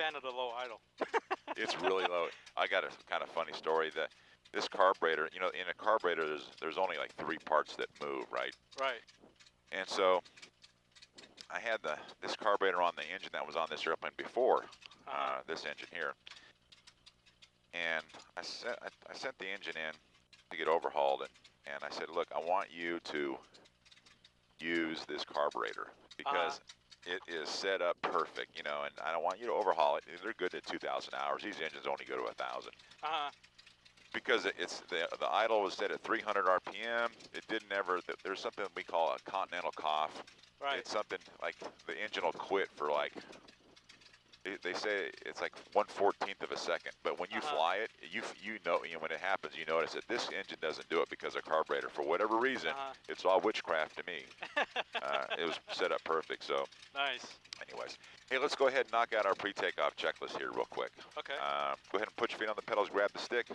fan of the low idle. It's really low. I got a kind of funny story that this carburetor, you know, in a carburetor, there's only like 3 parts that move, right? Right. And so I had this carburetor on the engine that was on this airplane before, this engine here. And I sent the engine in to get overhauled, and I said, look, I want you to use this carburetor because it is set up perfect, you know, and I don't want you to overhaul it. They're good at 2,000 hours. These engines only go to 1,000. Because it's the idle was set at 300 RPM. It didn't ever. There's something we call a continental cough. Right. It's something like the engine will quit for like. They say it's like 1/14 of a second, but when you fly it, you know when it happens, you notice that this engine doesn't do it because of carburetor for whatever reason. It's all witchcraft to me. It was set up perfect, so. Nice. Anyways, hey, let's go ahead and knock out our pre-takeoff checklist here real quick. Okay. Go ahead and put your feet on the pedals, grab the stick.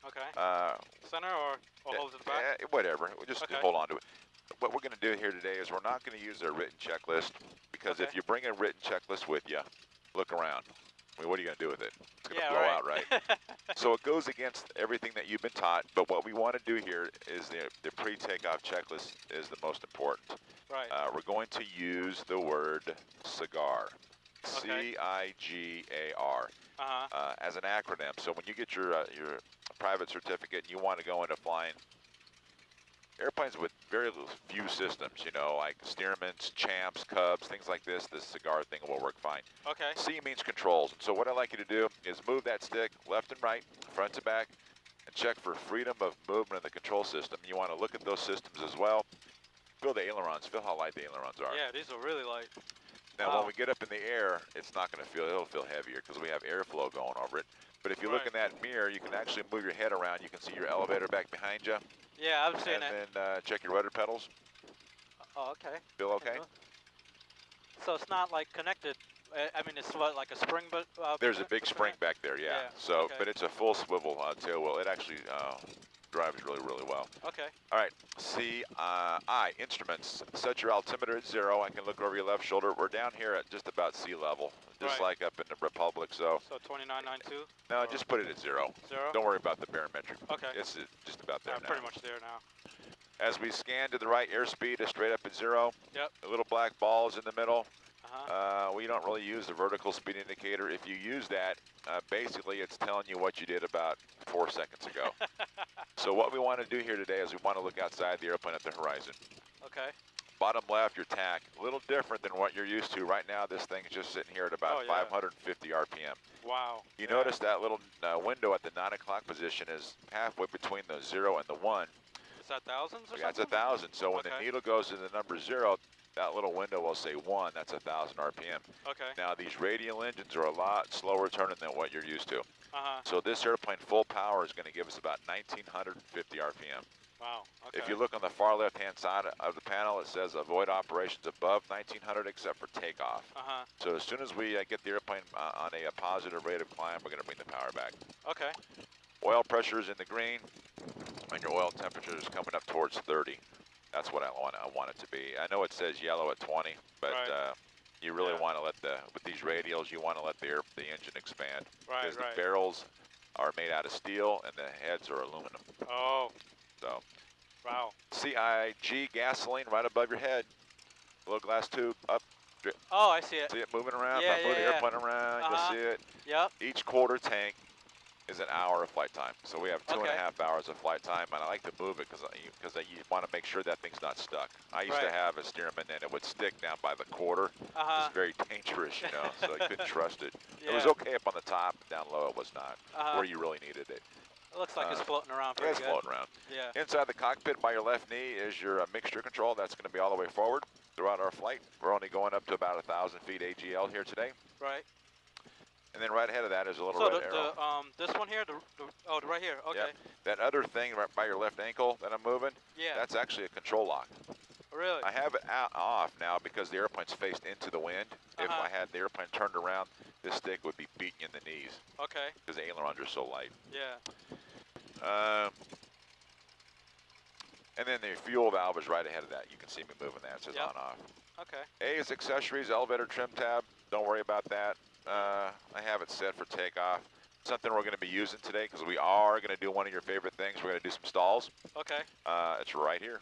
Okay. Center or hold it back? Whatever. We'll just hold on to it. What we're going to do here today is we're not going to use a written checklist because if you bring a written checklist with you, look around. I mean, what are you going to do with it? It's going to blow out, right? So it goes against everything that you've been taught, but what we want to do here is the pre-takeoff checklist is the most important. Right. We're going to use the word cigar. C-I-G-A-R. As an acronym. So when you get your private certificate and you want to go into flying airplanes with very few systems, you know, like Stearmans, Champs, Cubs, things like this, the cigar thing will work fine. Okay. C means controls. And so what I'd like you to do is move that stick left and right, front to back, and check for freedom of movement in the control system. You want to look at those systems as well. Feel the ailerons. Feel how light the ailerons are. Yeah, these are really light. Now, when we get up in the air, it's not going to feel, it'll feel heavier because we have airflow going over it. But if you look in that mirror, you can actually move your head around. You can see your elevator back behind you. Yeah, I'm seeing it. And then check your rudder pedals. Oh, okay. Feel okay? So it's not like connected. I mean, it's what, like a spring, but there's a big spring back there, yeah. So, but it's a full swivel tail wheel. It actually drives really, really well. Okay. All right. I instruments. Set your altimeter at 0. I can look over your left shoulder. We're down here at just about sea level, just like up in the Republic. So 2992. No, just put it at 0. 0. Don't worry about the barometric. Okay. It's just about there now. Pretty much there now. As we scan to the right, airspeed is straight up at 0. Yep. The little black ball is in the middle. We don't really use the vertical speed indicator. If you use that, basically it's telling you what you did about 4 seconds ago. So what we want to do here today is we want to look outside the airplane at the horizon. Okay. Bottom left, your tack, a little different than what you're used to. Right now, this thing's just sitting here at about 550 RPM. Wow. You notice that little window at the 9 o'clock position is halfway between the 0 and the 1. Is that thousands or something? That's 1,000. So when the needle goes to the number 0, that little window will say 1. That's 1,000 RPM. Okay. Now these radial engines are a lot slower turning than what you're used to. So this airplane full power is going to give us about 1,950 RPM. Wow. Okay. If you look on the far left-hand side of the panel, it says avoid operations above 1,900 except for takeoff. So as soon as we get the airplane on a positive rate of climb, we're going to bring the power back. Okay. Oil pressure is in the green, and your oil temperature is coming up towards 30. That's what I want it to be. I know it says yellow at 20, but you really want to let with these radials, you want to let the engine expand. Because the barrels are made out of steel and the heads are aluminum. Oh. So. Wow. CIG gasoline right above your head. Little glass tube up. Oh, I see it. See it moving around? Yeah, move the airplane around. You'll see it. Yep. Each quarter tank is an hour of flight time. So we have 2.5 hours of flight time, and I like to move it because you want to make sure that thing's not stuck. I used to have a Stearman, and it would stick down by the quarter. It's very dangerous, you know, so I couldn't trust it. It was okay up on the top, down low it was not, where you really needed it. It looks like it's floating around pretty good. It's floating around. Yeah. Inside the cockpit by your left knee is your mixture control. That's going to be all the way forward throughout our flight. We're only going up to about 1,000 feet AGL here today. Right. And then right ahead of that is a little red arrow. This one here, the right here, okay. Yep. That other thing right by your left ankle that I'm moving, that's actually a control lock. Really? I have it off now because the airplane's faced into the wind. If I had the airplane turned around, this stick would be beating in the knees. Okay. Because the ailerons are so light. Yeah. And then the fuel valve is right ahead of that. You can see me moving that. It says on off. Okay. A is accessories, elevator trim tab. Don't worry about that. I have it set for takeoff. Something we're going to be using today because we are going to do one of your favorite things. We're going to do some stalls. Okay. It's right here.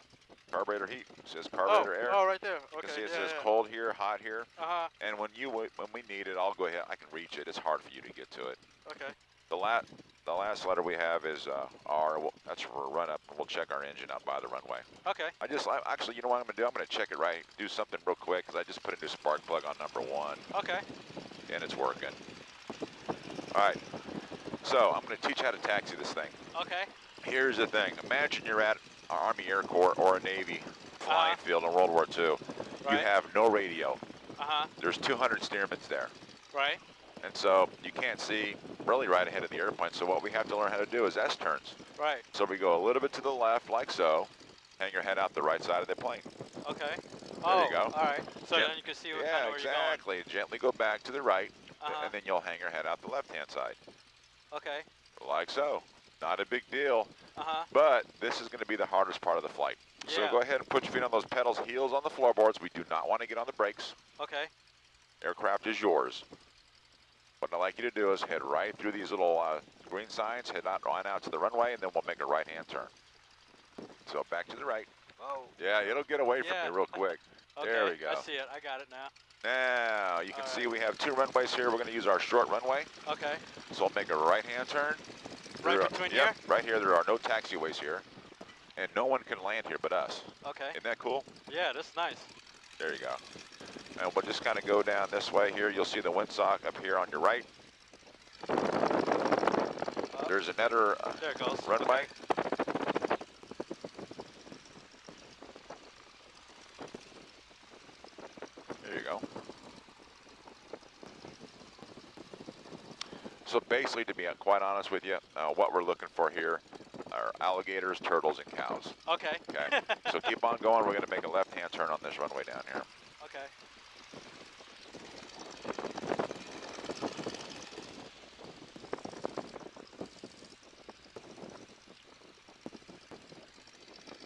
Carburetor heat. It says carburetor air. Oh, right there. You Okay. can see it says cold here, hot here. Uh-huh. And when we need it, I'll go ahead. I can reach it. It's hard for you to get to it. Okay. The last letter we have is R. Well, that's for run up. We'll check our engine out by the runway. Okay. Actually, you know what I'm going to do? I'm going to check it right. Do something real quick because I just put a new spark plug on number 1. Okay. And it's working. All right. So I'm going to teach you how to taxi this thing. Okay. Here's the thing. Imagine you're at an Army Air Corps or a Navy flying field in World War II. Right. You have no radio. Uh-huh. There's 200 Stearmans there. Right. And so you can't see really right ahead of the airplane. So what we have to learn how to do is S-turns. Right. So we go a little bit to the left like so. Hang your head out the right side of the plane. Okay. There you go. All right. So Yeah. then you can see where Yeah, you're going. exactly. Gently go back to the right, Uh-huh. and then you'll hang your head out the left-hand side. Okay. Like so. Not a big deal, Uh-huh. but this is going to be the hardest part of the flight. So Yeah. go ahead and put your feet on those pedals, heels on the floorboards. We do not want to get on the brakes. Okay. Aircraft is yours. What I'd like you to do is head right through these little green signs, head on out to the runway, and then we'll make a right-hand turn. So back to the right. Oh. Yeah, it'll get away from you real quick. Okay. There we go. I see it. I got it now. Now, you can All see right. we have 2 runways here. We're going to use our short runway. Okay. So we'll make a right-hand turn. Right between here? Yep, right here. There are no taxiways here. And no one can land here but us. Okay. Isn't that cool? Yeah, that's nice. There you go. And we'll just kind of go down this way here. You'll see the windsock up here on your right. There's another there it goes. runway. Okay. There you go. So basically, to be quite honest with you, what we're looking for here are alligators, turtles, and cows. Okay. Okay. So keep on going. We're going to make a left-hand turn on this runway down here. Okay.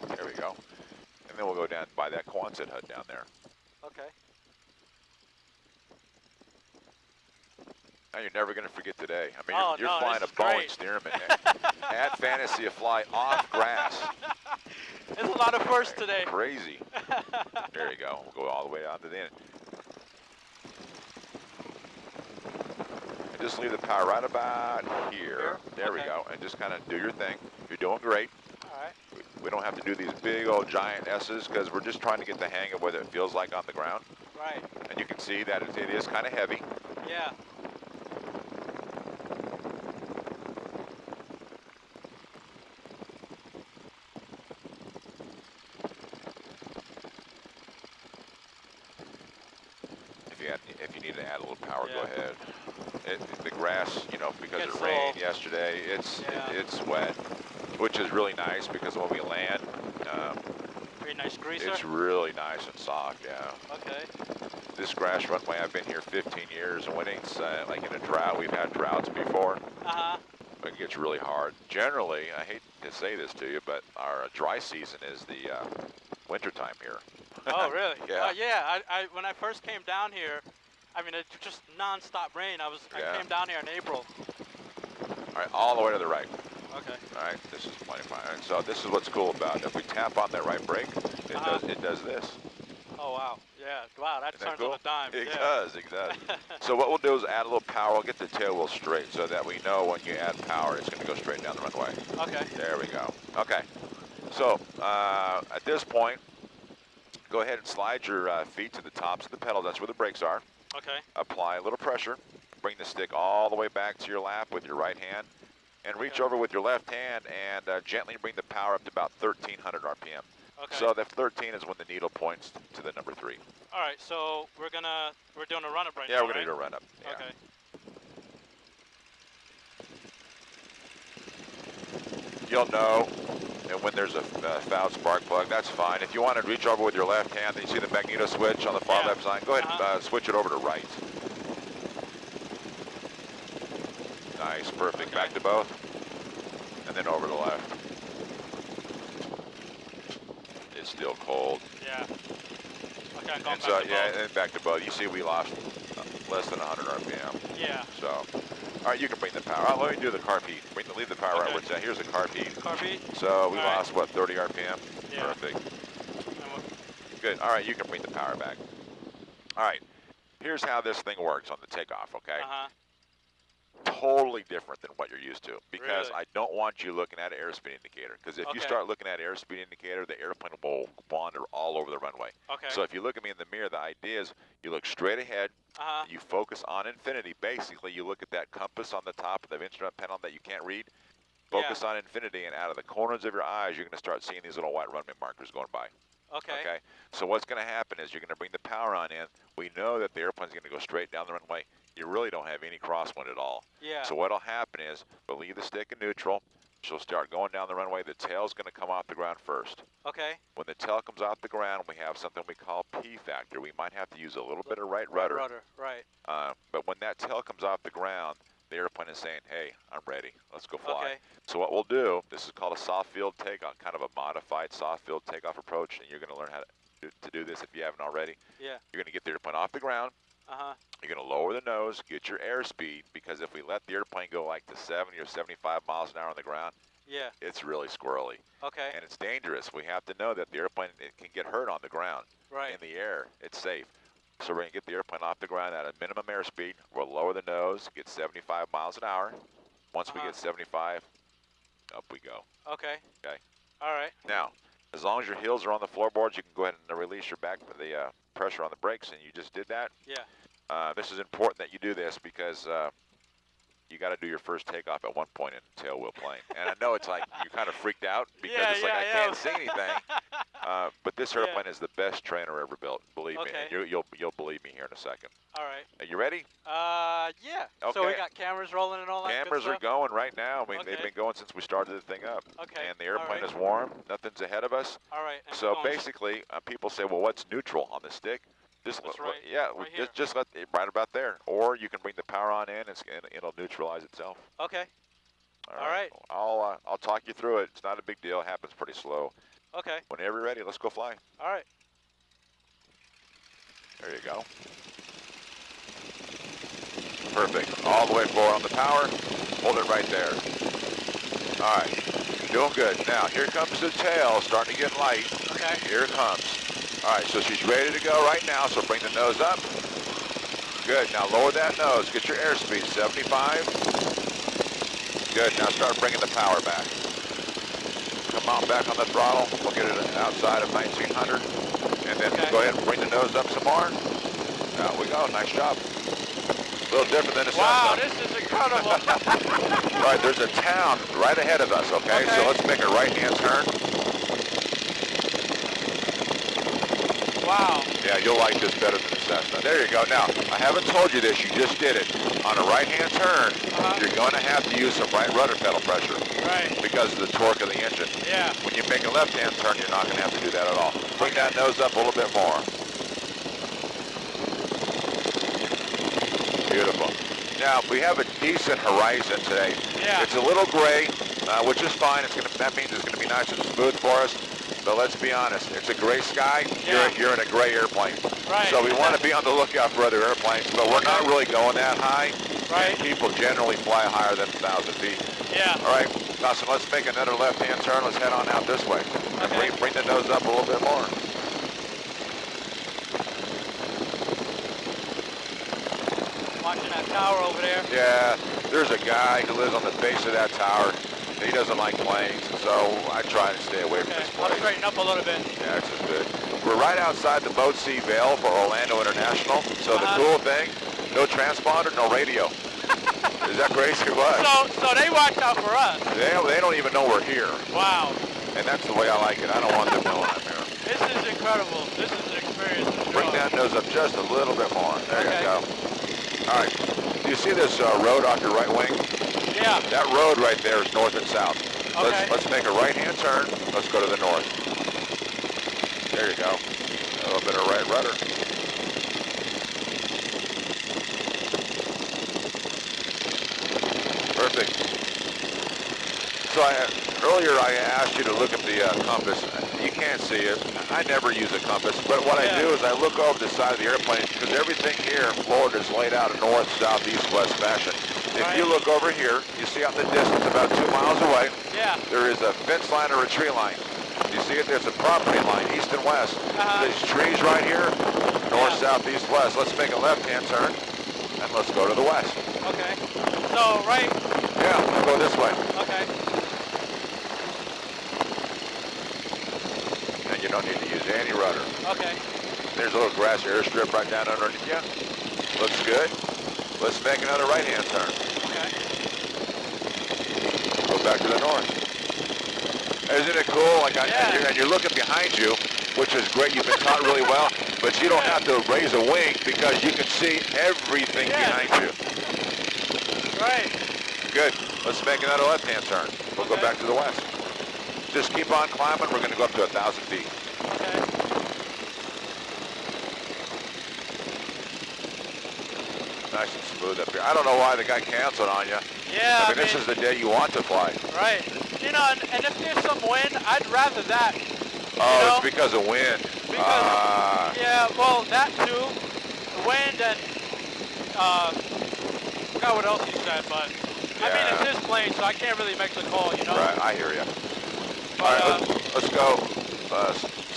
There we go. And then we'll go down by that Quonset hut down there. Okay. Now you're never going to forget today. I mean, Oh, you're no, flying a this is Boeing great. Stearman at Fantasy of Fly off grass. There's a lot of firsts today. Crazy. There you go. We'll go all the way out to the end. And just leave the power right about here. There we Okay. go. And just kind of do your thing. You're doing great. All right. We don't have to do these big old giant S's because we're just trying to get the hang of what it feels like on the ground. Right. And you can see that it is kind of heavy. Yeah. If you need to add a little power, Yeah. go ahead. The grass, you know, because Gets it rained sold. yesterday, it's Yeah. it's wet, which is really nice because when we land, Pretty nice greaser. it's really nice and soft. Yeah. Okay. This grass runway, I've been here 15 years, and when it's like in a drought, we've had droughts before. Uh-huh. It gets really hard. Generally, I hate to say this to you, but our dry season is the winter time here. Oh, really? Yeah. Yeah. I when I first came down here, I mean, it's just non-stop rain. I Yeah. came down here in April. All right, all the way to the right. Okay. All right, this is plenty fine. And so this is what's cool about it. If we tap on that right brake, it does this. Oh, wow. Yeah. Wow, that Isn't that turns cool? on a dime. It Yeah. does, it does. So what we'll do is add a little power. We'll get the tail wheel straight so that we know when you add power, it's going to go straight down the runway. Okay. There we go. Okay. So at this point, go ahead and slide your feet to the tops of the pedals. That's where the brakes are. Okay. Apply a little pressure. Bring the stick all the way back to your lap with your right hand. And reach Okay. over with your left hand and gently bring the power up to about 1,300 RPM. Okay. So that 13 is when the needle points to the number 3. All right. So we're doing a run-up right now. Yeah, we're going right? to do a run up. Yeah. Okay. You'll know, and when there's a fouled spark plug, that's fine. If you want to reach over with your left hand, then you see the magneto switch on the far Yeah. left side. Go ahead and switch it over to right. Nice, perfect. Okay. Back to both, and then over to left. It's still cold. Yeah. Okay, I'm going And so, back to yeah, both. and back to both. You see we lost less than 100 RPM. Yeah. So, all right, you can bring the power. Oh, let me do the carb heat. Leave the power right where it's at. Here's the carb heat. Carb heat? So we all lost, right. what, 30 RPM? Yeah. Perfect. Good. All right, you can bring the power back. All right, here's how this thing works on the takeoff, okay? Totally different than what you're used to, because really? I don't want you looking at an airspeed indicator, because if you start looking at airspeed indicator, the airplane will wander all over the runway. Okay. So if you look at me in the mirror, the idea is you look straight ahead, you focus on infinity. Basically, you look at that compass on the top of the instrument panel that you can't read, focus on infinity, and out of the corners of your eyes, you're going to start seeing these little white runway markers going by. Okay. So what's going to happen is you're going to bring the power on in. We know that the airplane's going to go straight down the runway. You really don't have any crosswind at all. Yeah. So what'll happen is we'll leave the stick in neutral. She'll start going down the runway. The tail's going to come off the ground first. Okay. When the tail comes off the ground, we have something we call P factor. We might have to use a little bit of right rudder. Right. But when that tail comes off the ground, the airplane is saying, hey, I'm ready. Let's go fly. Okay. So what we'll do, this is called a soft field takeoff, kind of a modified soft field takeoff approach, and you're going to learn how to do this if you haven't already. Yeah. You're going to get the airplane off the ground. You're going to lower the nose, get your airspeed, because if we let the airplane go like to 70 or 75 miles an hour on the ground, it's really squirrely. Okay. And it's dangerous. We have to know that the airplane, it can get hurt on the ground. Right. In the air, it's safe. So we're going to get the airplane off the ground at a minimum airspeed. We'll lower the nose, get 75 miles an hour. Once we get 75, up we go. Okay. Okay. All right. Now, as long as your heels are on the floorboards, you can go ahead and release your back, the pressure on the brakes, and you just did that. Yeah. This is important that you do this because you got to do your first takeoff at one point in tail wheel plane. And I know it's like you're kind of freaked out because it's like I can't see anything. But this airplane is the best trainer ever built. Believe me. And you'll believe me here in a second. All right. Are you ready? Yeah. Okay. So we got cameras rolling and all that. Cameras good are stuff? going right now. I mean, they've been going since we started the thing up. Okay. And the airplane is warm. Nothing's ahead of us. All right. And So basically, people say, well, what's neutral on the stick? Just just let it right about there, or you can bring the power on in, and it'll neutralize itself. Okay. All right. I'll talk you through it. It's not a big deal. It happens pretty slow. Okay. Whenever you're ready, let's go fly. All right. There you go. Perfect. All the way forward on the power. Hold it right there. All right. Doing good. Now here comes the tail, starting to get light. Okay. Here it comes. All right, so she's ready to go right now, so bring the nose up. Good, now lower that nose. Get your airspeed, 75. Good, now start bringing the power back. Come on back on the throttle. We'll get it outside of 1900. And then go ahead and bring the nose up some more. There we go, nice job. A little different than the Wow, this is incredible. All right, there's a town right ahead of us, okay? So let's make a right-hand turn. Wow. Yeah, you'll like this better than the Cessna. There you go. Now, I haven't told you this, you just did it. On a right-hand turn, you're going to have to use some right rudder pedal pressure. Right. Because of the torque of the engine. Yeah. When you make a left-hand turn, you're not going to have to do that at all. Bring that nose up a little bit more. Beautiful. Now, we have a decent horizon today. Yeah. It's a little gray, which is fine. That means it's going to be nice and smooth for us. But let's be honest, it's a gray sky, you're in a gray airplane. Right. So we want to be on the lookout for other airplanes, but we're not really going that high. Right. And people generally fly higher than 1,000 feet. Yeah. All right, Lawson, let's make another left-hand turn. Let's head on out this way. Okay. And bring the nose up a little bit more. Watching that tower over there. Yeah, there's a guy who lives on the base of that tower. He doesn't like planes, so I try to stay away from this place. I'll straighten up a little bit. Yeah, this is good. We're right outside the Boat Sea Veil for Orlando International. So the cool thing, no transponder, no radio. Is that crazy or what? So they watch out for us. They don't even know we're here. Wow. And that's the way I like it. I don't want them knowing I'm here. This is incredible. This is an experience. Bring that nose up just a little bit more. There you go. All right. Do you see this road off your right wing? Yeah. That road right there is north and south. Okay. Let's make a right-hand turn. Let's go to the north. There you go. A little bit of right rudder. Perfect. So earlier I asked you to look at the compass. You can't see it. I never use a compass, but what I do is I look over the side of the airplane because everything here in Florida is laid out in north, south, east, west fashion. If you look over here, you see out in the distance about 2 miles away, there is a fence line or a tree line. You see it? There's a property line, east and west. There's trees right here, north, south, east, west. Let's make a left-hand turn, and let's go to the west. Okay. So, right? Yeah, we'll go this way. Okay. And you don't need to use any rudder. Okay. There's a little grassy airstrip right down underneath you. Looks good. Let's make another right-hand turn. Okay. Go back to the north. Isn't it cool? Like and you're looking behind you, which is great. You've been taught really well, but you don't have to raise a wing because you can see everything behind you. Right. Good. Let's make another left-hand turn. We'll go back to the west. Just keep on climbing. We're going to go up to 1,000 feet. Okay. Nice and smooth up here. I don't know why the guy canceled on you. Yeah. I mean, this is the day you want to fly. Right. You know, and if there's some wind, I'd rather that. Oh, it's because of wind. Because, yeah, well, that too. The wind and, forgot what else he said, but, I mean, it's his plane, so I can't really make the call, you know? Right, I hear you. But, all right, let's go.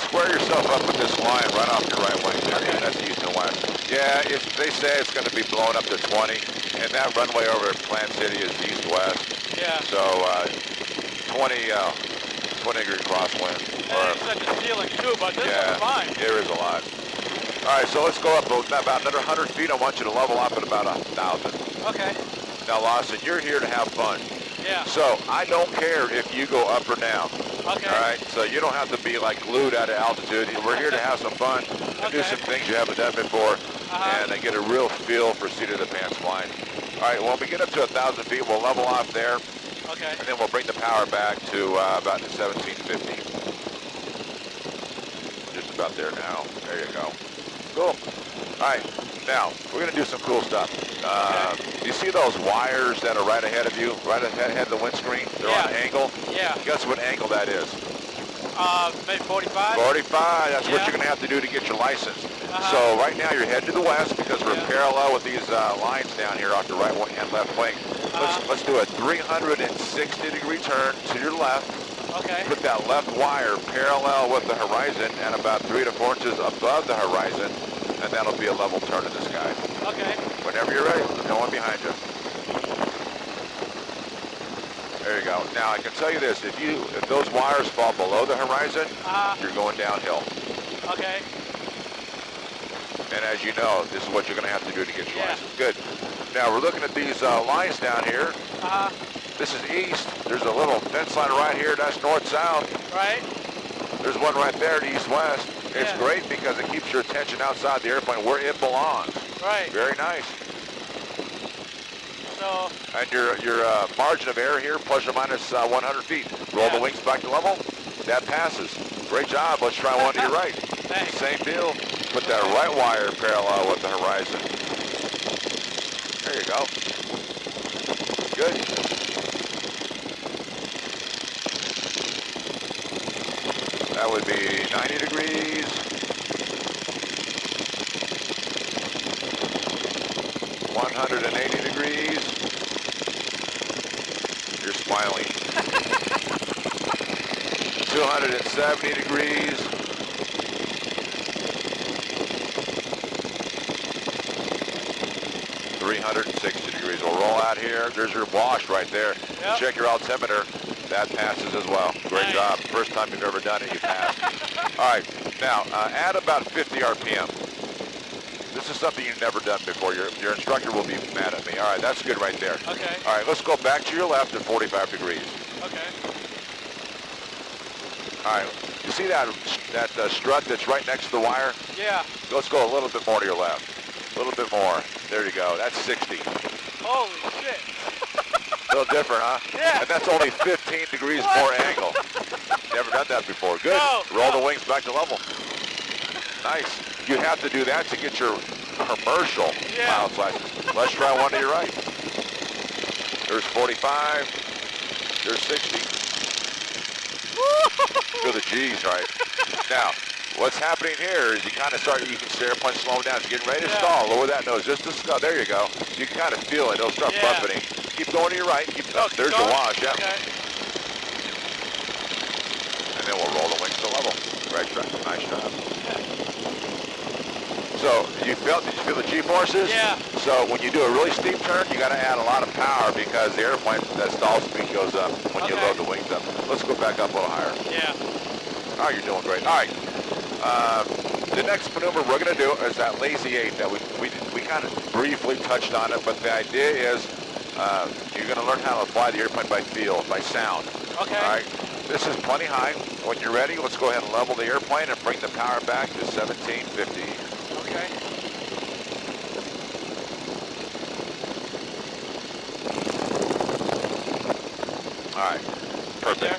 Square yourself up with this line right off your right wing there. Okay. That's east and west. Yeah, they say it's going to be blowing up to 20, and that runway over at Plant City is east-west. Yeah. So 20-degree crosswind. And it's at the ceiling too, but this is fine. There is a lot. All right, so let's go up about another 100 feet. I want you to level up at about 1,000. Okay. Now, Lawson, you're here to have fun. Yeah. So I don't care if you go up or down. Okay. All right. So you don't have to be like glued out of altitude. We're here to have some fun and do some things you haven't done before, and get a real feel for seat of the pants flying. All right. When we get up to 1,000 feet, we'll level off there. Okay. And then we'll bring the power back to about 1750. Just about there now. There you go. Cool. All right. Now, we're going to do some cool stuff. You see those wires that are right ahead of you, right ahead of the windscreen? They're on an angle? Yeah. Guess what angle that is? Maybe 45? 45. That's what you're going to have to do to get your license. So right now you're headed to the west because we're parallel with these lines down here off the right and left wing. Let's do a 360-degree turn to your left. Okay. Put that left wire parallel with the horizon and about 3 to 4 inches above the horizon, and that'll be a level turn in the sky. Okay. Whenever you're ready, no one behind you. There you go. Now I can tell you this: if those wires fall below the horizon, you're going downhill. Okay. And as you know, this is what you're going to have to do to get your license. Good. Now we're looking at these lines down here. This is east. There's a little fence line right here. That's north-south. Right. There's one right there to east-west. It's great because it keeps your attention outside the airplane where it belongs. Right. Very nice. So. And your margin of error here, plus or minus 100 feet. Roll the wings back to level. That passes. Great job. Let's try one to your right. Thanks. Same deal. Put that right wire parallel with the horizon. There you go. Good. That would be 90 degrees. 180 degrees. You're smiling. 270 degrees. 360 degrees. We'll roll out here. There's your wash right there. Yep. Check your altimeter. That passes as well. Great job. First time you've ever done it, you passed. All right. Now, add about 50 RPM. This is something you've never done before. Your instructor will be mad at me. All right, that's good right there. Okay. All right, let's go back to your left at 45 degrees. Okay. All right. You see that strut that's right next to the wire? Yeah. Let's go a little bit more to your left. A little bit more. There you go. That's 60. Holy shit. A little different, huh? Yeah. And that's only 15 degrees more angle. Never done that before. Good. Roll the wings back to level. Nice. You have to do that to get your commercial pilot's license. Let's try one to your right. There's 45. There's 60. Feel the G's, right? Now, what's happening here is you kind of you can see airplane slowing down. It's getting ready to stall. Lower that nose just to stall. There you go. You can kind of feel it. It'll start buffeting. Keep going to your right. There's your wash, yeah. Okay. And then we'll roll the wings to level. Right track. Nice job. So, did you feel the G-forces? Yeah. So, when you do a really steep turn, you got to add a lot of power because the airplane, that stall speed goes up when you load the wings up. Let's go back up a little higher. Yeah. All right, you're doing great. All right. The next maneuver we're going to do is that lazy 8 that we kind of briefly touched on it, but the idea is you're going to learn how to fly the airplane by feel, by sound. Okay. All right. This is plenty high. When you're ready, let's go ahead and level the airplane and bring the power back to 1750. Okay. All right. Perfect.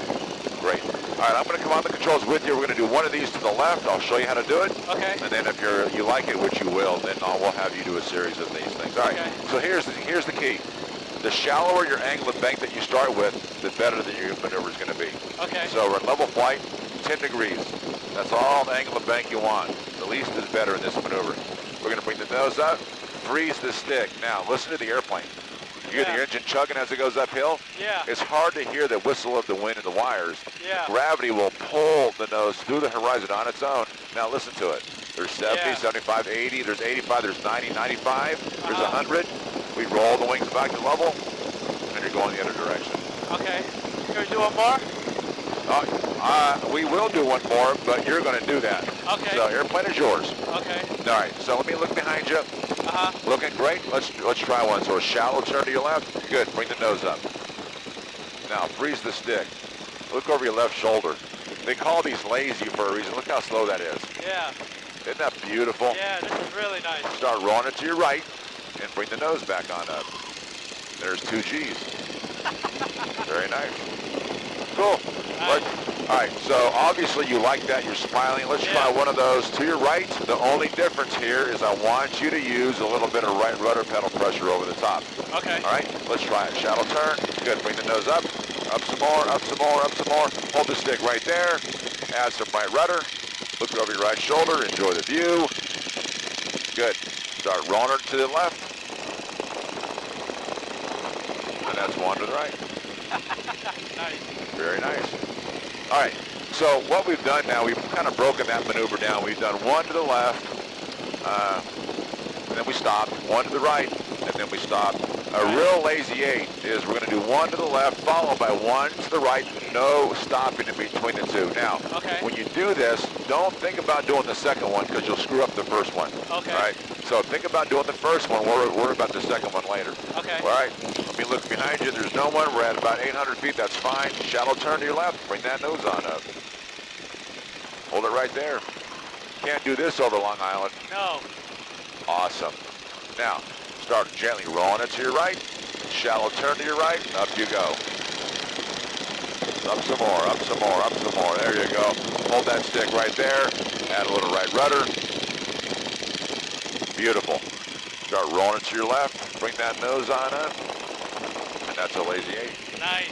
Right. Great. All right, I'm going to come on the controls with you. We're going to do one of these to the left. I'll show you how to do it. Okay. And then if you like it, which you will, then we'll have you do a series of these things. All right. Okay. So here's the key. The shallower your angle of bank that you start with, the better that your maneuver is going to be. Okay. So we're in level flight, 10 degrees. That's all the angle of bank you want. The least is better in this maneuver. We're going to bring the nose up, freeze the stick. Now listen to the airplane. You hear the engine chugging as it goes uphill? Yeah. It's hard to hear the whistle of the wind in the wires. Yeah. Gravity will pull the nose through the horizon on its own. Now listen to it. There's 70, 75, 80, there's 85, there's 90, 95, there's 100. We roll the wings back to level, and you're going the other direction. Okay. Can we do one more? We will do one more, but you're going to do that. Okay. So airplane is yours. Okay. All right. So let me look behind you. Looking great. Let's try one. So a shallow turn to your left. Good. Bring the nose up. Now freeze the stick. Look over your left shoulder. They call these lazy for a reason. Look how slow that is. Yeah. Isn't that beautiful? Yeah, this is really nice. Start rolling it to your right and bring the nose back on up. There's 2 G's. Very nice. Cool. All right, so obviously you like that. You're smiling. Let's try one of those to your right. The only difference here is I want you to use a little bit of right rudder pedal pressure over the top. Okay. All right, let's try it. Shallow turn. Good. Bring the nose up. Up some more, up some more, up some more. Hold the stick right there. Add some right rudder. Look over your right shoulder. Enjoy the view. Good. Start rolling it to the left. And that's one to the right. Nice. Very nice. All right, so what we've done now, we've kind of broken that maneuver down. We've done one to the left, and then we stopped, one to the right, and then we stopped. A real lazy 8 is we're going to do one to the left, followed by one to the right, no stopping in between the two. Now, when you do this, don't think about doing the second one because you'll screw up the first one. Okay. All right, so think about doing the first one. Worry about the second one later. Okay. All right, let me look behind you. There's no one. We're at about 800 feet. That's fine. Shallow turn to your left. Bring that nose on up. Hold it right there. Can't do this over Long Island. No. Awesome. Now, start gently rolling it to your right. Shallow turn to your right. Up you go. Up some more, up some more, up some more. There you go. Hold that stick right there. Add a little right rudder. Beautiful. Start rolling it to your left. Bring that nose on up. And that's a lazy 8. Nice.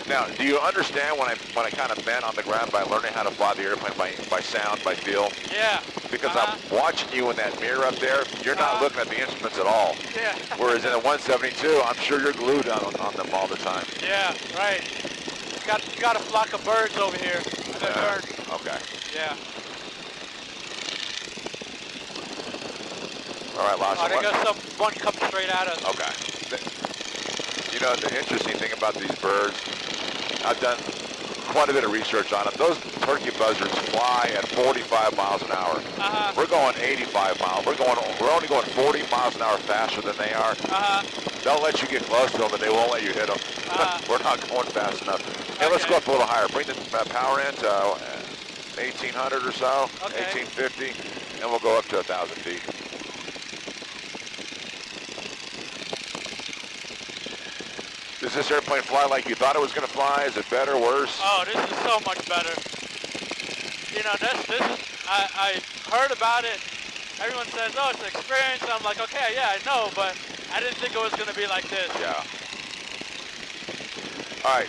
Now, do you understand when I kind of bent on the ground by learning how to fly the airplane by sound, by feel? Yeah. Because I'm watching you in that mirror up there. You're not looking at the instruments at all. Yeah. Whereas in a 172, I'm sure you're glued on them all the time. Yeah, right. Got a flock of birds over here. Okay. Yeah. All right, Lawson. Oh, they got one coming straight at us. Okay. You know, the interesting thing about these birds, I've done quite a bit of research on them. Those turkey buzzards fly at 45 miles an hour. We're going 85 miles. We're only going 40 miles an hour faster than they are. They'll let you get close to them, but they won't let you hit them. We're not going fast enough. Hey, let's go up a little higher. Bring the power in to 1,800 or so, 1,850, and we'll go up to 1,000 feet. Does this airplane fly like you thought it was going to fly? Is it better, worse? Oh, this is so much better. You know, this is, I heard about it. Everyone says, oh, it's an experience. I'm like, okay, yeah, I know, but I didn't think it was going to be like this. Yeah. All right.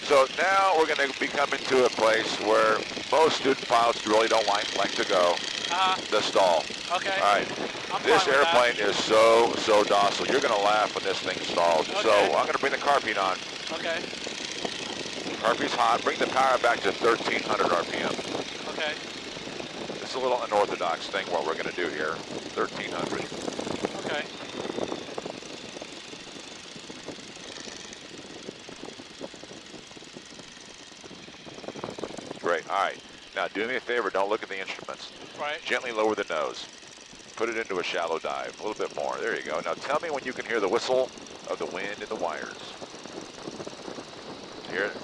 So now we're going to be coming to a place where most student pilots really don't like to go. The stall. Okay. All right. This airplane is so docile. You're going to laugh when this thing stalls. Okay. So I'm going to bring the carpine on. Okay. Carpine's hot. Bring the power back to 1,300 RPM. Okay. It's a little unorthodox thing what we're going to do here. 1,300. Okay. Great. All right. Now do me a favor. Don't look at the instruments. Right. Gently lower the nose. Put it into a shallow dive. A little bit more. There you go. Now tell me when you can hear the whistle of the wind in the wires. Hear it?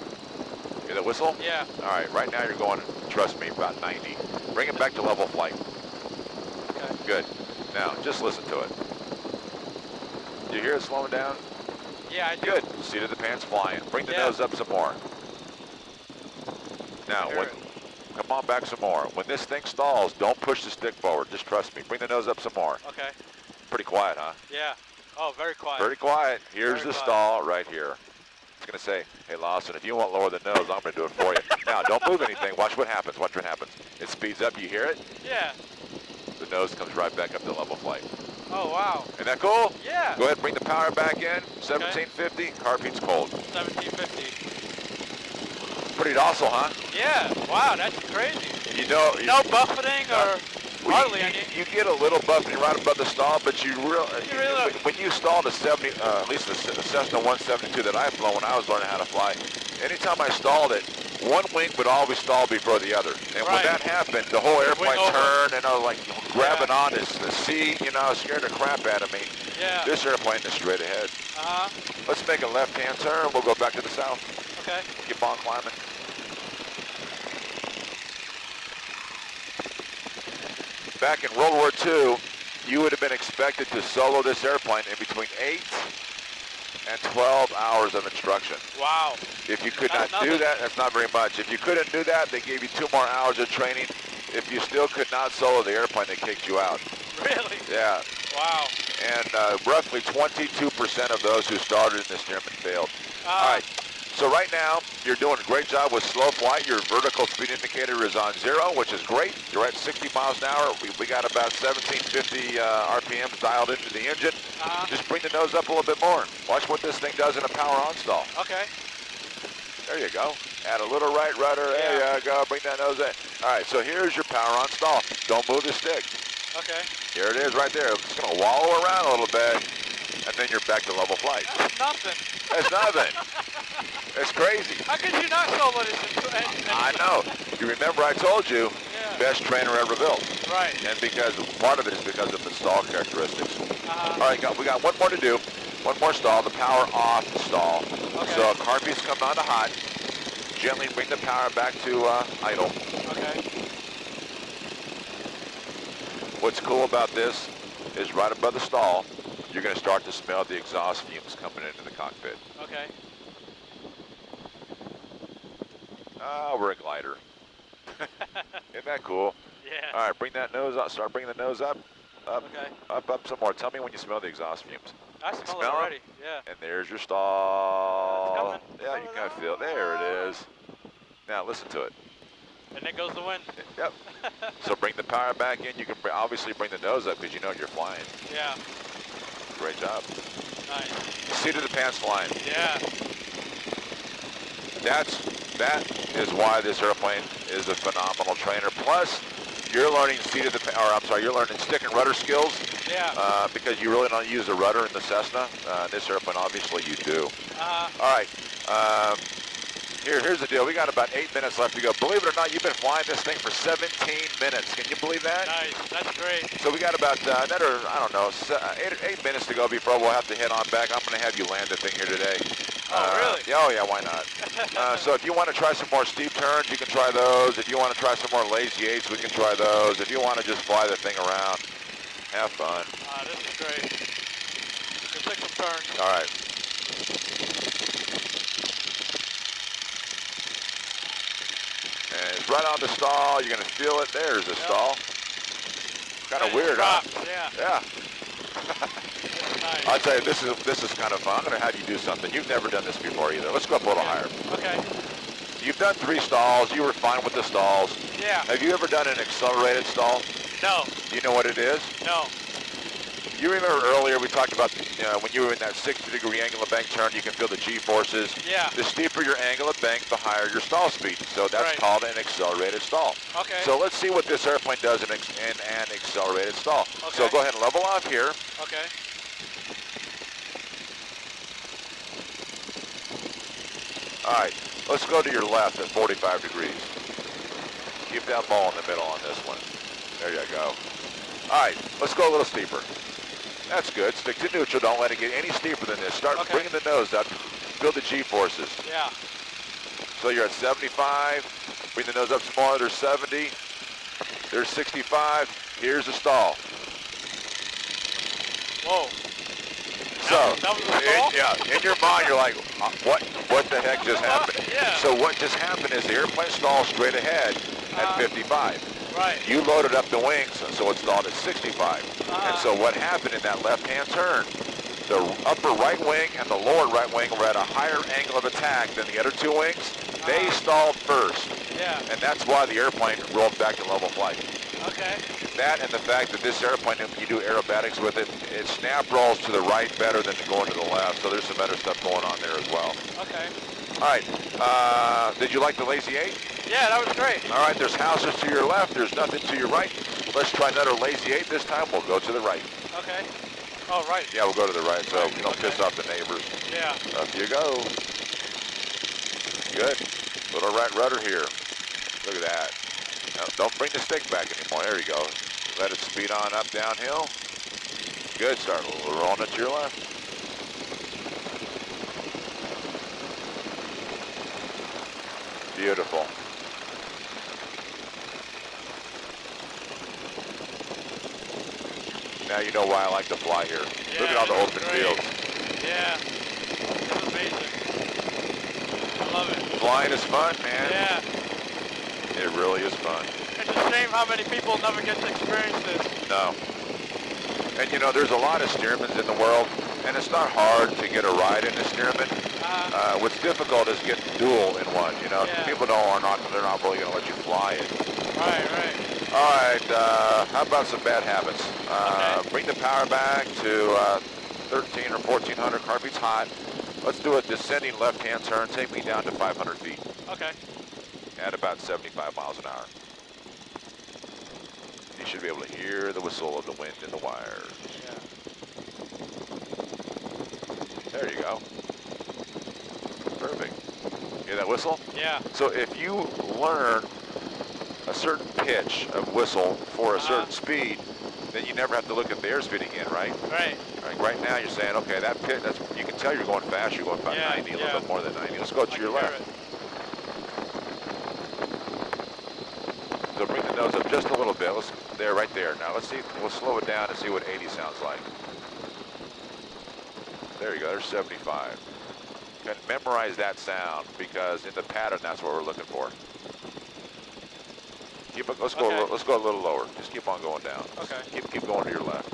Hear the whistle? Yeah. All right. Right now you're going, trust me, about 90. Bring it back to level flight. Okay. Good. Now just listen to it. Do you hear it slowing down? Yeah, I do. Good. Seat of the pants flying. Bring the nose up some more. Now, come on back some more. When this thing stalls, don't push the stick forward. Just trust me. Bring the nose up some more. Okay. Pretty quiet, huh? Yeah. Oh, very quiet. Very quiet. Here's Very the quiet. stall right here. It's going to say, hey, Lawson, if you won't lower the nose, I'm going to do it for you. Now, don't move anything. Watch what happens. Watch what happens. It speeds up. You hear it? Yeah. The nose comes right back up to level flight. Oh, wow. Isn't that cool? Yeah. Go ahead and bring the power back in. 1750. Carpine's cold. 1750. Pretty docile, huh? Yeah. Wow, that's crazy. You know, No buffeting or hardly any. You get a little buffeting right above the stall, but you really when you stall the 70, at least the Cessna 172 that I flew when I was learning how to fly, anytime I stalled it, one wing would always stall before the other. And when that happened, the whole airplane turned and I was like grabbing on the seat, you know, scared the crap out of me. Yeah. This airplane is straight ahead. Let's make a left-hand turn. We'll go back to the south. Okay. Keep on climbing. Back in World War II, you would have been expected to solo this airplane in between 8 and 12 hours of instruction. Wow. If you could not do that, that's not very much. If you couldn't do that, they gave you 2 more hours of training. If you still could not solo the airplane, they kicked you out. Really? Yeah. Wow. And roughly 22% of those who started in this Stearman failed. All right. So right now, you're doing a great job with slow flight. Your vertical speed indicator is on 0, which is great. You're at 60 miles an hour. We got about 1750 RPMs dialed into the engine. Just bring the nose up a little bit more. Watch what this thing does in a power on stall. Okay. There you go. Add a little right rudder. There you go. Bring that nose in. All right, so here's your power on stall. Don't move the stick. Okay. Here it is right there. It's going to wallow around a little bit, and then you're back to level flight. That's nothing. That's nothing. It's crazy. How could you not solo this? I know. You remember I told you, best trainer ever built. Right. And because part of it is because of the stall characteristics. All right, we got one more to do. One more stall, the power off stall. Okay. So carpine's coming on to hot. Gently bring the power back to idle. Okay. What's cool about this is right above the stall, you're going to start to smell the exhaust fumes coming into the cockpit. Okay. We're a glider. Isn't that cool? Yeah. All right, bring that nose up. Start bringing the nose up. Up, Okay. up some more. Tell me when you smell the exhaust fumes. I smell it already. Yeah. And there's your stall. It's coming. Yeah, you can kind of feel it. There it is. Now listen to it. And there goes the wind. Yep. So bring the power back in. You can obviously bring the nose up because you know you're flying. Yeah. Great job. Nice. Seat of the pants flying. Yeah. That is why this airplane is a phenomenal trainer. Plus, you're learning you're learning stick and rudder skills. Yeah. Because you really don't use a rudder in the Cessna. This airplane, obviously, you do. All right. Here's the deal. We got about 8 minutes left to go. Believe it or not, you've been flying this thing for 17 minutes. Can you believe that? Nice. That's great. So we got about another, I don't know, 8 minutes to go before we'll have to head on back. I'm going to have you land the thing here today. Oh, really? Oh, yeah, why not? So if you want to try some more steep turns, you can try those. If you want to try some more lazy eights, we can try those. If you want to just fly the thing around, have fun. This is great. Just take some turns. All right. And it's right on the stall. You're going to feel it. There's the stall. Kind of weird, huh? Yeah. Yeah. Nice. I'll tell you, this is kind of fun. I'm going to have you do something. You've never done this before either. Let's go up a little higher. Okay. You've done 3 stalls. You were fine with the stalls. Yeah. Have you ever done an accelerated stall? No. Do you know what it is? No. You remember earlier we talked about when you were in that 60-degree angle of bank turn, you can feel the G-forces. Yeah. The steeper your angle of bank, the higher your stall speed. So that's called an accelerated stall. Okay. So let's see what this airplane does in an accelerated stall. Okay. So go ahead and level off here. Okay. All right, let's go to your left at 45 degrees. Keep that ball in the middle on this one. There you go. All right, let's go a little steeper. That's good. Stick to neutral. Don't let it get any steeper than this. Start bringing the nose up. Feel the G-forces. Yeah. So you're at 75. Bring the nose up some more. There's 70. There's 65. Here's the stall. Whoa. So, that was a stall? in your mind, you're like, what the heck just happened? Yeah. So what just happened is the airplane stalled straight ahead at 55. Right. You loaded up the wings, so it stalled at 65. And so what happened in that left-hand turn, the upper right wing and the lower right wing were at a higher angle of attack than the other 2 wings. They stalled first. Yeah. And that's why the airplane rolled back to level flight. Okay. That and the fact that this airplane, if you do aerobatics with it, it snap rolls to the right better than going to the left. So there's some better stuff going on there as well. Okay. All right. Did you like the Lazy 8? Yeah, that was great. All right, there's houses to your left. There's nothing to your right. Let's try another Lazy 8 this time. We'll go to the right. Okay. Oh, right. Yeah, we'll go to the right so you don't piss off the neighbors. Yeah. Up you go. Good. Little right rudder here. Look at that. Now, don't bring the stick back anymore. There you go. Let it speed on up downhill. Good. Start rolling it to your left. Beautiful. Now you know why I like to fly here. Yeah, look at all the open fields. Yeah. It's amazing. I love it. Flying is fun, man. Yeah. It really is fun. It's a shame how many people never get to experience this. No. And you know, there's a lot of Stearmans in the world, and it's not hard to get a ride in a Stearman. What's difficult is getting dual in one. You know, people they're not really going to let you fly it. Right, right. All right. How about some bad habits? Bring the power back to 13 or 1400. Car beats hot. Let's do a descending left-hand turn. Take me down to 500 feet. Okay. At about 75 miles an hour. You should be able to hear the whistle of the wind in the wires. Yeah. There you go. Perfect. Hear that whistle? Yeah. So if you learn a certain pitch of whistle for a certain speed, then you never have to look at the airspeed again, right? Right. Like right now you're saying, okay, that pitch, you can tell you're going fast, you're going about 90, a little bit more than 90. Let's go to your left. So bring the nose up just a little bit. Right there. Now let's see, we'll slow it down and see what 80 sounds like. There you go, there's 75. And memorize that sound because in the pattern, that's what we're looking for. Let's go a little lower. Just keep on going down. Okay. Keep going to your left.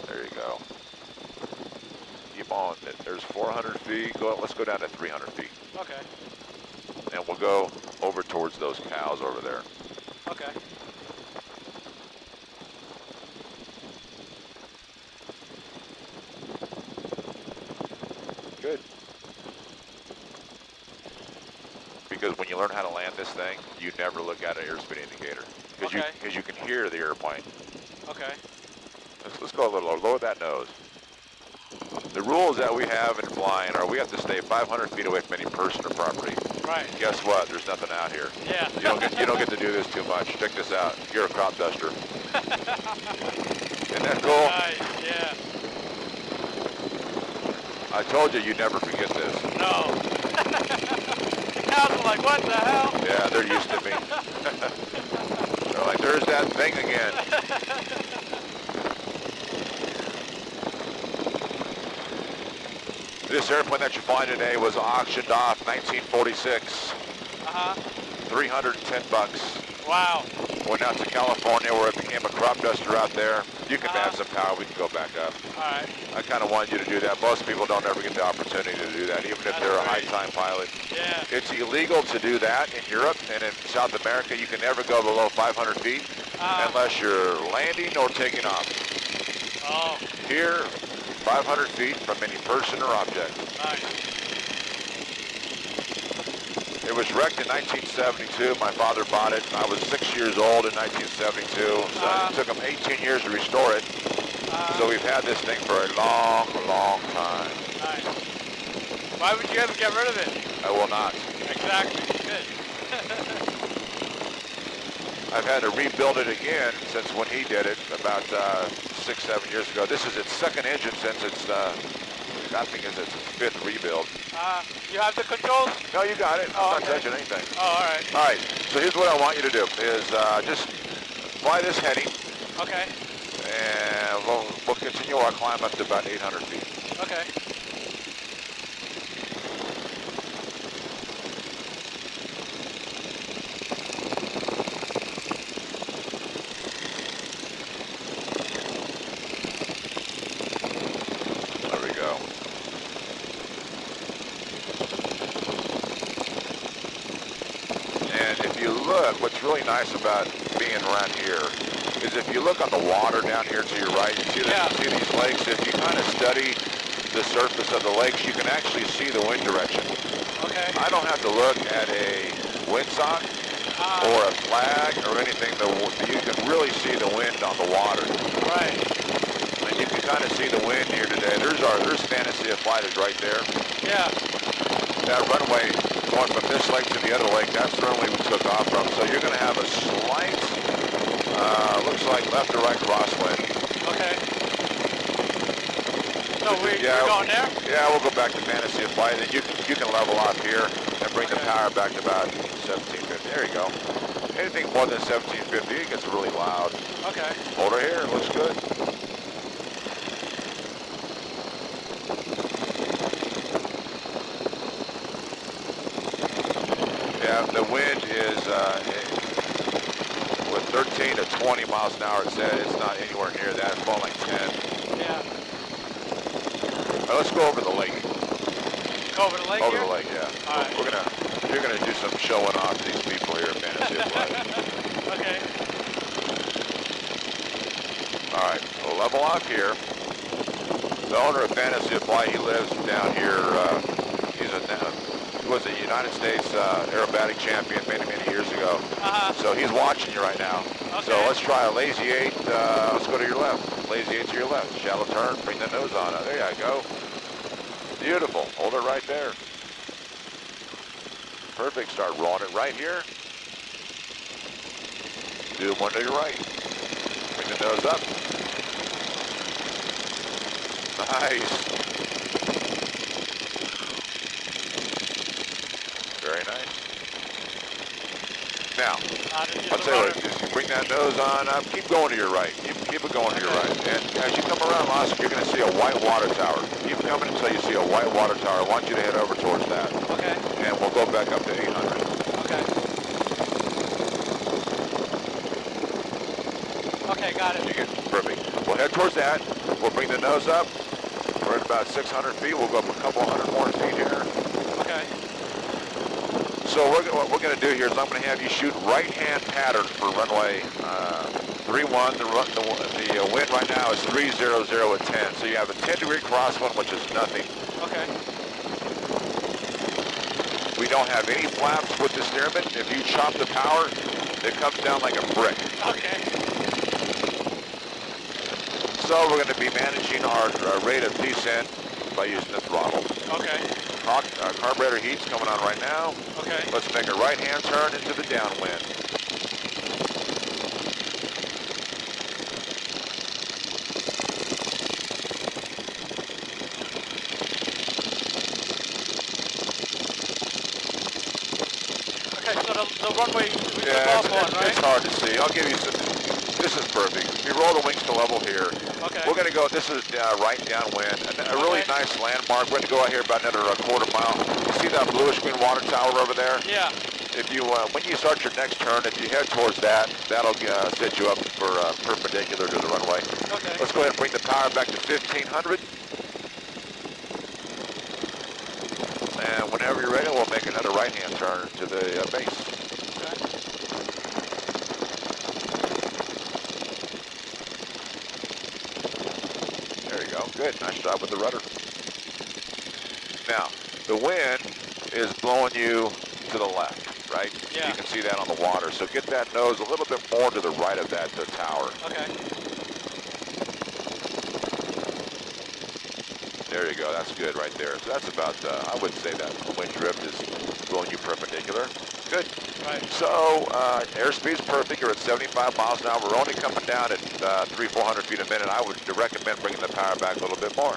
There you go. Keep on. There's 400 feet. Let's go down to 300 feet. Okay. And we'll go over towards those cows over there. Okay. Good. Because when you learn how to land this thing, you never look at an airspeed indicator. Because you can hear the airplane. Okay. Let's go a little lower. Lower that nose. The rules that we have in flying are we have to stay 500 feet away from any person or property. Right. Guess what? There's nothing out here. Yeah. You don't get to do this too much. Check this out. You're a crop duster. Isn't that cool? Nice. Yeah. I told you you'd never forget this. No. The cows are like, what the hell? Yeah, they're used to me. They're like, there's that thing again. This airplane that you're flying today was auctioned off 1946. 310 $310. Wow. Went out to California where it became a crop duster out there. You can add some power, we can go back up. All right. I kind of wanted you to do that. Most people don't ever get the opportunity to do that, even if That's they're a great. high-time pilot. Yeah. It's illegal to do that in Europe, and in South America, you can never go below 500 feet unless you're landing or taking off. Oh. Here, 500 feet from any person or object. Nice. It was wrecked in 1972. My father bought it. I was 6 years old in 1972. So it took him 18 years to restore it. So we've had this thing for a long, long time. Nice. Why would you ever get rid of it? I will not. Exactly. Good. I've had to rebuild it again since when he did it about 6, 7 years ago. This is its second engine since it's, I think it's its fifth rebuild. You have the controls? No, you got it. Oh, I'm not okay. touching anything. Oh, all right. All right, so here's what I want you to do is just fly this heading. Okay. And we'll continue our climb up to about 800 feet. Okay. There we go. And if you look, what's really nice about being around here is if you look on the water down here to your right, you see, see these lakes. If you kind of study the surface of the lakes, you can actually see the wind direction. Okay. I don't have to look at a windsock or a flag or anything. You can really see the wind on the water. Right. And you can kind of see the wind here today. There's Fantasy of Flighters right there. Yeah. That runway going from this lake to the other lake, that's the runway we took off from. So you're going to have a slight, looks like left or right crosswind. Okay. So we're going there? Yeah, we'll go back to Fantasy of Flight, and you can level off here and bring the power back to about 1750. There you go. Anything more than 1750, it gets really loud. Okay. Hold her here, it looks good. Yeah, the wind is, with 13 to 20 miles an hour, it said it's not anywhere near that. It's more like 10. Yeah. Now let's go over the lake. Go over the lake Over here? the lake, yeah. All right. You're gonna do some showing off to these people here at Fantasy of Flight. Okay. All right, we'll level off here. The owner of Fantasy of Flight, he lives down here. He was a United States aerobatic champion many, many years ago. So he's watching you right now. Okay. So let's try a lazy 8. Let's go to your left. Lazy 8 to your left. Shallow turn, bring the nose on. There you go. Beautiful. Hold it right there. Perfect. Start rolling it right here. Do one to your right. Bring the nose up. Nice. Very nice. Now, I'll tell you what, just bring that nose on up. Keep going to your right. Keep it going to your right. And as you come around Lawson, you're going to see a white water tower. Keep coming until you see a white water tower. I want you to head over towards that. Okay. And we'll go back up to 800. Okay. Okay, got it. Perfect. We'll head towards that. We'll bring the nose up. We're at about 600 feet. We'll go up a couple hundred more feet here. Okay. So what we're going to do here is I'm going to have you shoot right-hand pattern for runway 31. The wind right now is 300 at 10. So you have a 10-degree crosswind, which is nothing. Okay. We don't have any flaps with the Stearman. If you chop the power, it comes down like a brick. Okay. So we're going to be managing our rate of descent by using the throttle. Okay. Carburetor heat's coming on right now. Okay. Let's make a right-hand turn into the downwind. Okay, so the runway we took Yeah, off on, right? it's hard to see. I'll give you some. This is perfect. You roll the wings to level here. Okay. We're going to go, this is right downwind. A really nice landmark. We're going to go out here about another quarter mile. You see that bluish green water tower over there? Yeah. If you, when you start your next turn, if you head towards that, that'll set you up for perpendicular to the runway. Okay. Let's go ahead and bring the power back to 1500. And whenever you're ready, we'll make another right-hand turn to the base. Okay. There you go. Good. Nice job with the rudder. Now, the wind is blowing you to the left, right? Yeah. You can see that on the water. So get that nose a little bit more to the right of that tower. Okay. There you go. That's good right there. So that's about, I would say that wind drift is blowing you perpendicular. Good. Right. So airspeed's perfect. You're at 75 miles an hour. We're only coming down at 300-400 feet a minute. I would recommend bringing the power back a little bit more.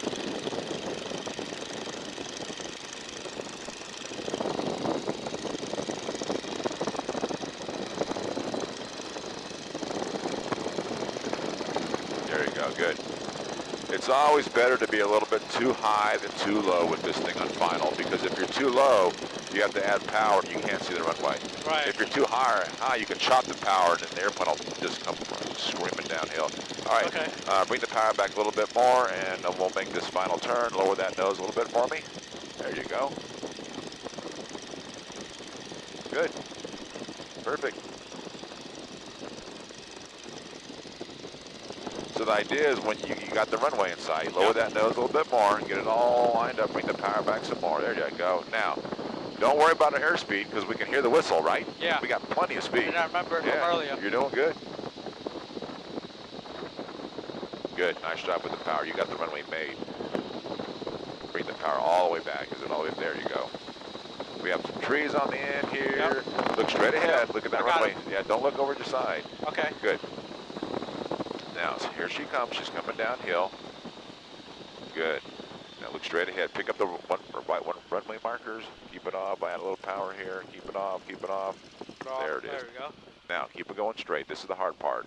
There you go. Good. It's always better to be a little bit too high than too low with this thing on final, because if you're too low, you have to add power and you can't see the runway. Right. If you're too high, you can chop the power and then the airplane will just come screaming downhill. All right, Okay. Bring the power back a little bit more and we'll make this final turn. Lower that nose a little bit for me. There you go. Good. Perfect. So the idea is when you got the runway in sight, lower that nose a little bit more and get it all lined up, bring the power back some more. There you go. Now, don't worry about our airspeed because we can hear the whistle, right? Yeah. We got plenty of speed. And I remember it from earlier. You're doing good. Good. Nice job with the power. You got the runway made. Bring the power all the way back. Is it all the way there? You go. We have some trees on the end here. Yep. Look straight ahead. Look at that runway. It. Yeah, don't look over to your side. Okay. Good. Now, so here she comes. She's coming downhill. Good. Now look straight ahead. Pick up the one runway markers. Keep it off. Add a little power here. Keep it off. Keep it off. There it is. There we go. Now keep it going straight. This is the hard part.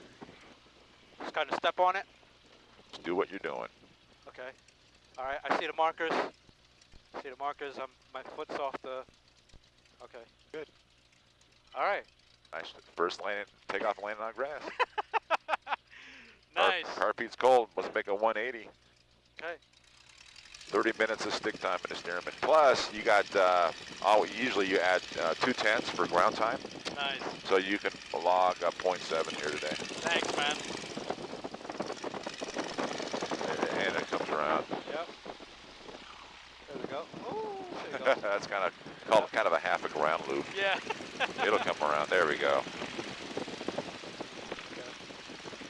Just kind of step on it. Just do what you're doing. Okay. All right. I see the markers. See the markers. My foot's off the. Okay. Good. All right. Nice. First landing, takeoff landing on grass. Nice. Car Pete's cold. Let's make a 180. Okay. 30 minutes of stick time in the Stearman. Plus, you got, usually you add 2/10 for ground time. Nice. So you can log a 0.7 here today. Thanks, man. And it comes around. Yep. There we go. Ooh, there you go. That's kind of a half a ground loop. Yeah. It'll come around. There we go.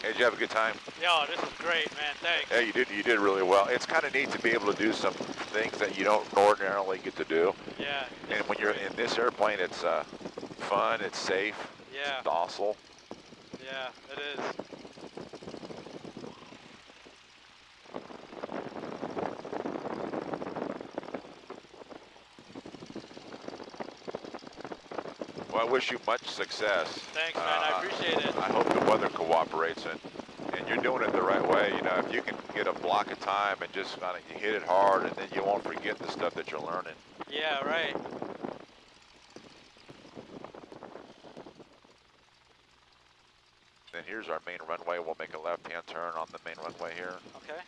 Hey, did you have a good time? Yo, this is great, man. Thanks. Yeah, you did really well. It's kind of neat to be able to do some things that you don't ordinarily get to do. Yeah. And when you're in this airplane, it's fun, it's safe, Yeah. it's docile. Yeah, it is. Well, I wish you much success. Thanks, man. I appreciate it. I hope the weather cooperates and you're doing it the right way. You know, if you can get a block of time and just kind of hit it hard, and then you won't forget the stuff that you're learning. Yeah, right. Then here's our main runway. We'll make a left-hand turn on the main runway here. Okay.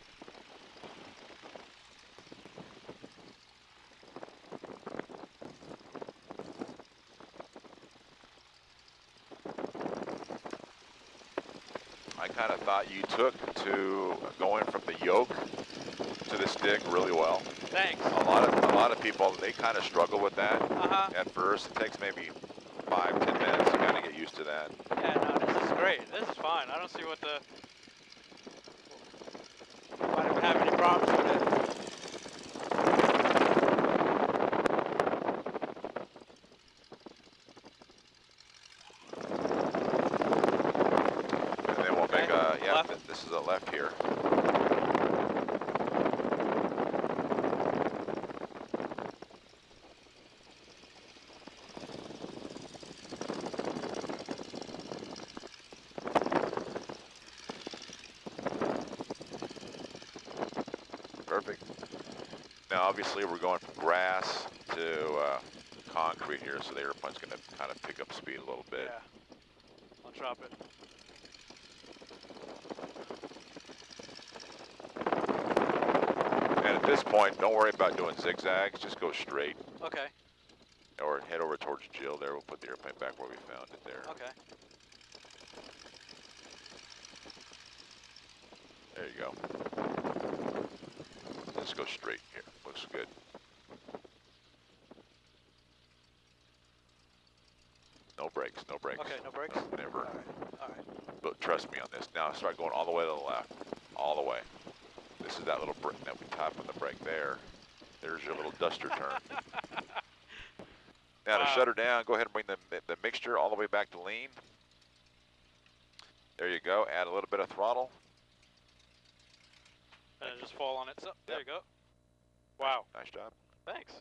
I kind of thought you took to going from the yoke to the stick really well. Thanks. A lot of people, they kind of struggle with that at first. It takes maybe 5-10 minutes to kind of get used to that. Yeah, no, this is great. This is fine. I don't see what the... I don't have any problems with it. And then we'll make a, yeah, this is a left here. Perfect. Now, obviously, we're going from grass to concrete here, so the airplane's going to kind of pick up speed a little bit. Yeah. I'll drop it. And at this point, don't worry about doing zigzags. Just go straight. Okay. Or head over towards Jill there. We'll put the airplane back where we found it there. Okay. There you go. Just go straight here. Looks good. No brakes, no brakes. Okay, no brakes? Never. All right. But trust me on this. Now start going all the way to the left. All the way. This is that little brick that we tap on the brake there. There's your little duster turn. Now to shut her down, go ahead and bring the mixture all the way back to lean. There you go. Add a little bit of throttle. And just fall on it. So, there you go. Wow. Nice job. Thanks.